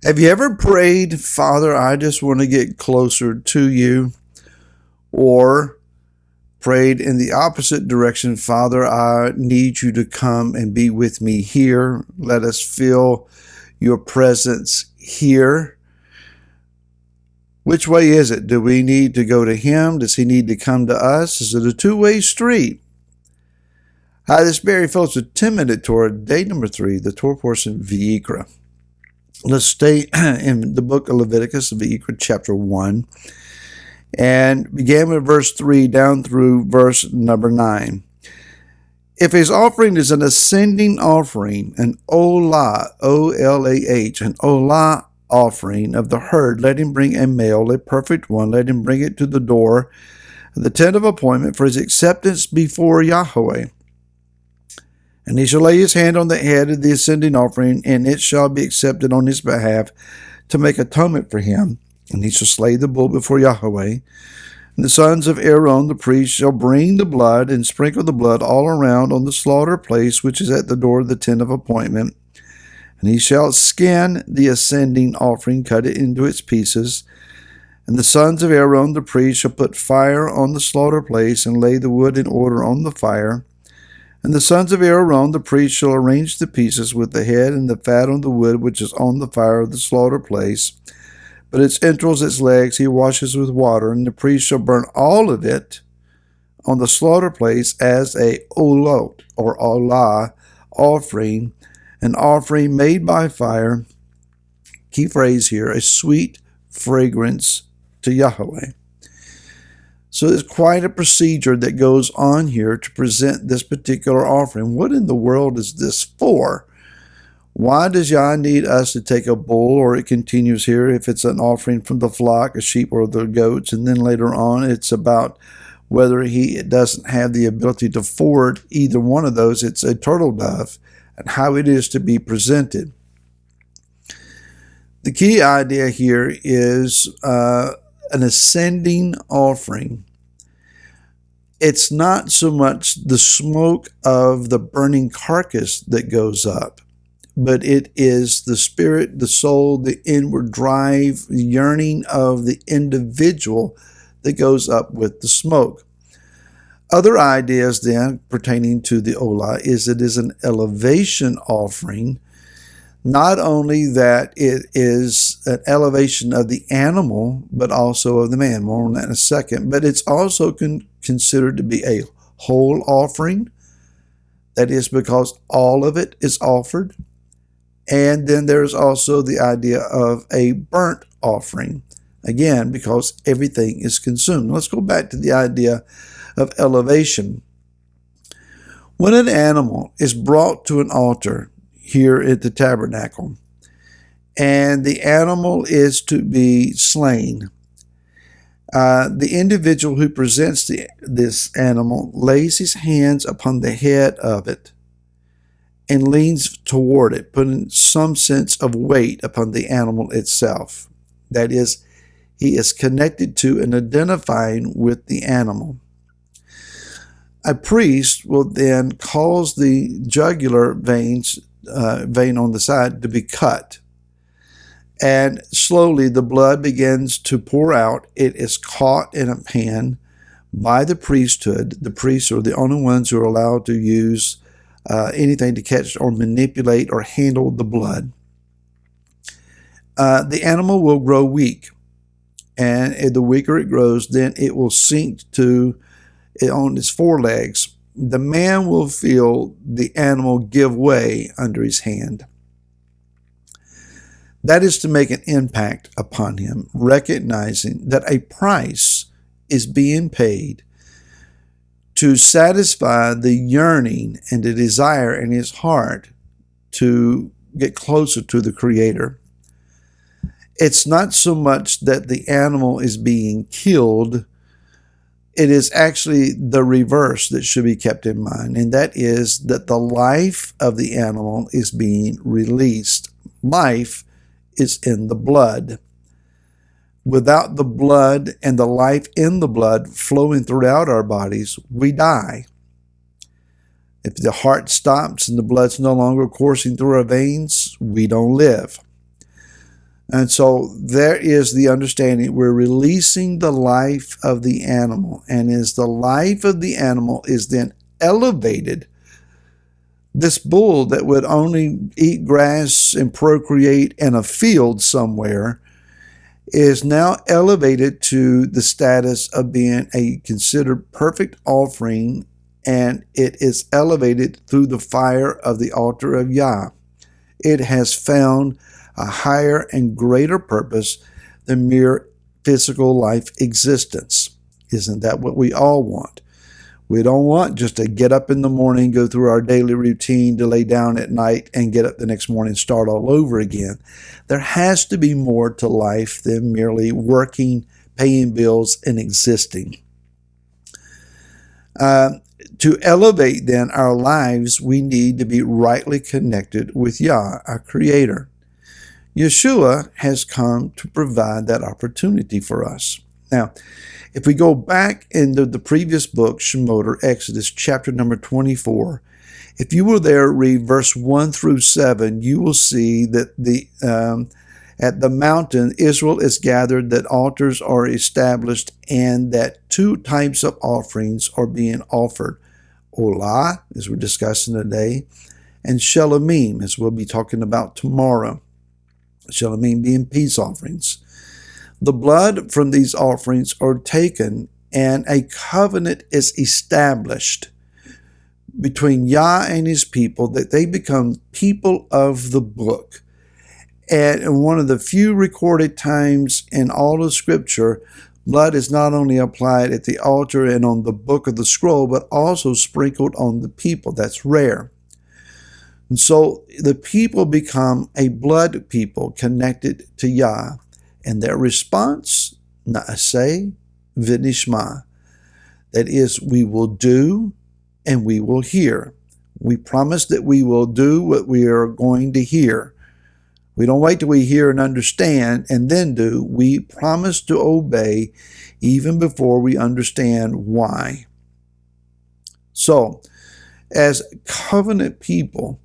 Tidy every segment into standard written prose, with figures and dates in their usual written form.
Have you ever prayed, Father, I just want to get closer to you? Or prayed in the opposite direction, Father, I need you to come and be with me here. Let us feel your presence here. Which way is it? Do we need to go to him? Does he need to come to us? Is it a two-way street? Hi, this is Barry Phillips with 10-Minute Torah, day number 3, the Torah portion, Vayikra. Let's stay in the book of Leviticus, Vayikra chapter 1, and begin with verse 3 down through verse number 9. If his offering is an ascending offering, an olah, O-L-A-H, an olah offering of the herd, let him bring a male, a perfect one, let him bring it to the door of the tent of appointment for his acceptance before Yahweh. And he shall lay his hand on the head of the ascending offering, and it shall be accepted on his behalf to make atonement for him. And he shall slay the bull before Yahweh. And the sons of Aaron the priest shall bring the blood and sprinkle the blood all around on the slaughter place which is at the door of the tent of appointment. And he shall skin the ascending offering, cut it into its pieces. And the sons of Aaron the priest shall put fire on the slaughter place and lay the wood in order on the fire. And the sons of Aaron the priest shall arrange the pieces with the head and the fat on the wood which is on the fire of the slaughter place. But its entrails, its legs, he washes with water, and the priest shall burn all of it on the slaughter place as a olot, or olah, offering, an offering made by fire. Key phrase here, a sweet fragrance to Yahweh. So there's quite a procedure that goes on here to present this particular offering. What in the world is this for? Why does Yah need us to take a bull, or it continues here, if it's an offering from the flock, a sheep or the goats, and then later on it's about whether he doesn't have the ability to ford either one of those, it's a turtle dove, and how it is to be presented. The key idea here is an ascending offering. It's not so much the smoke of the burning carcass that goes up, but it is the spirit, the soul, the inward drive, the yearning of the individual that goes up with the smoke. Other ideas then pertaining to the olah is it is an elevation offering. Not only that it is an elevation of the animal, but also of the man. More on that in a second. But it's also considered to be a whole offering. That is because all of it is offered. And then there's also the idea of a burnt offering. Again, because everything is consumed. Let's go back to the idea of elevation. When an animal is brought to an altar here at the tabernacle, and the animal is to be slain, the individual who presents this animal lays his hands upon the head of it and leans toward it, putting some sense of weight upon the animal itself. That is, he is connected to and identifying with the animal. A priest will then cause the jugular vein on the side to be cut. And slowly the blood begins to pour out. It is caught in a pan by the priesthood. The priests are the only ones who are allowed to use anything to catch or manipulate or handle the blood. The animal will grow weak. And the weaker it grows, then it will sink on its forelegs. The man will feel the animal give way under his hand. That is to make an impact upon him, recognizing that a price is being paid to satisfy the yearning and the desire in his heart to get closer to the Creator. It's not so much that the animal is being killed. It is actually the reverse that should be kept in mind, and that is that the life of the animal is being released. Life is in the blood. Without the blood and the life in the blood flowing throughout our bodies, we die. If the heart stops and the blood's no longer coursing through our veins, we don't live. And so there is the understanding we're releasing the life of the animal. And as the life of the animal is then elevated, this bull that would only eat grass and procreate in a field somewhere is now elevated to the status of being a considered perfect offering, and it is elevated through the fire of the altar of Yah. It has found a higher and greater purpose than mere physical life existence. Isn't that what we all want? We don't want just to get up in the morning, go through our daily routine, to lay down at night, and get up the next morning and start all over again. There has to be more to life than merely working, paying bills, and existing. To elevate then our lives, we need to be rightly connected with Yah, our Creator. Yeshua has come to provide that opportunity for us. Now, if we go back into the previous book, Shemot or Exodus, chapter number 24, if you will there read verse 1 through 7, you will see that at the mountain Israel is gathered, that altars are established, and that two types of offerings are being offered. Olah, as we're discussing today, and Shelamim, as we'll be talking about tomorrow. Shelamim being peace offerings. The blood from these offerings are taken, and a covenant is established between Yah and his people, that they become people of the book. And one of the few recorded times in all of Scripture, blood is not only applied at the altar and on the book of the scroll, but also sprinkled on the people. That's rare. And so the people become a blood people connected to Yah. And their response, Na'aseh v'nishma. That is, we will do and we will hear. We promise that we will do what we are going to hear. We don't wait till we hear and understand and then do. We promise to obey even before we understand why. So, as covenant people,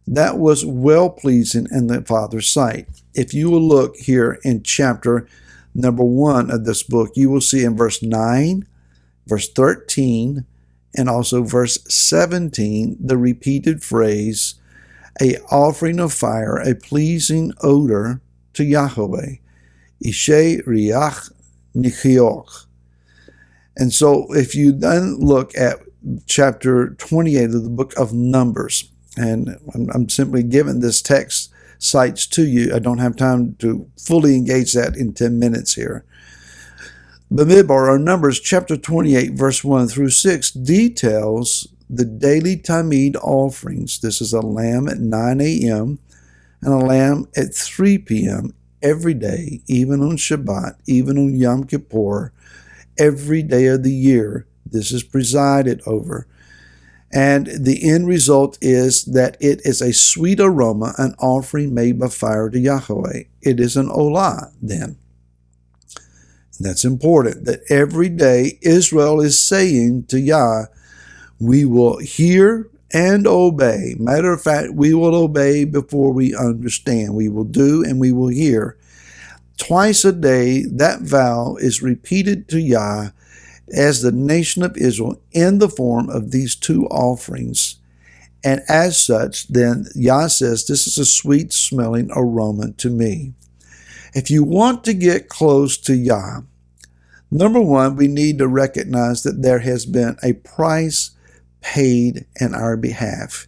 that was well-pleasing in the Father's sight. If you will look here in chapter number 1 of this book, you will see in verse 9, verse 13, and also verse 17, the repeated phrase, a offering of fire, a pleasing odor to Yahweh. Ishe riach nichioch. And so if you then look at chapter 28 of the book of Numbers, and I'm simply giving this text cites to you. I don't have time to fully engage that in 10 minutes here. Bamidbar, or Numbers, chapter 28, verse 1 through 6, details the daily Tamid offerings. This is a lamb at 9 a.m. and a lamb at 3 p.m. every day, even on Shabbat, even on Yom Kippur, every day of the year. This is presided over. And the end result is that it is a sweet aroma, an offering made by fire to Yahweh. It is an olah then. That's important, that every day Israel is saying to Yah, we will hear and obey. Matter of fact, we will obey before we understand. We will do and we will hear. Twice a day, that vow is repeated to Yah as the nation of Israel in the form of these two offerings. And as such, then Yah says, this is a sweet smelling aroma to me. If you want to get close to Yah, number one, we need to recognize that there has been a price paid in our behalf.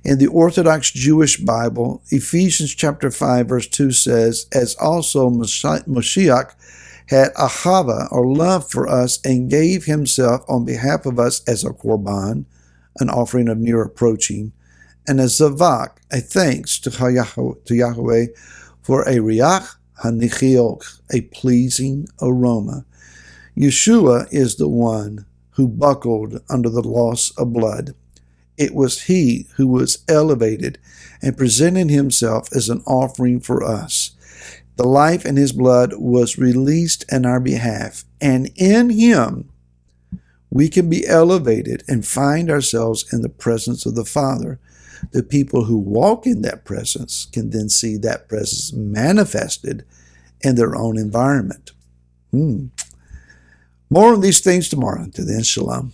In the Orthodox Jewish Bible, Ephesians chapter 5 verse 2 says, as also Moshiach had ahava, or love for us, and gave himself on behalf of us as a korban, an offering of near approaching, and a zavak, a thanks to Yahweh for a riach hanichiok, a pleasing aroma. Yeshua is the one who buckled under the loss of blood. It was he who was elevated and presented himself as an offering for us. The life in his blood was released in our behalf, and in him we can be elevated and find ourselves in the presence of the Father. The people who walk in that presence can then see that presence manifested in their own environment. More on these things tomorrow. Until then, shalom.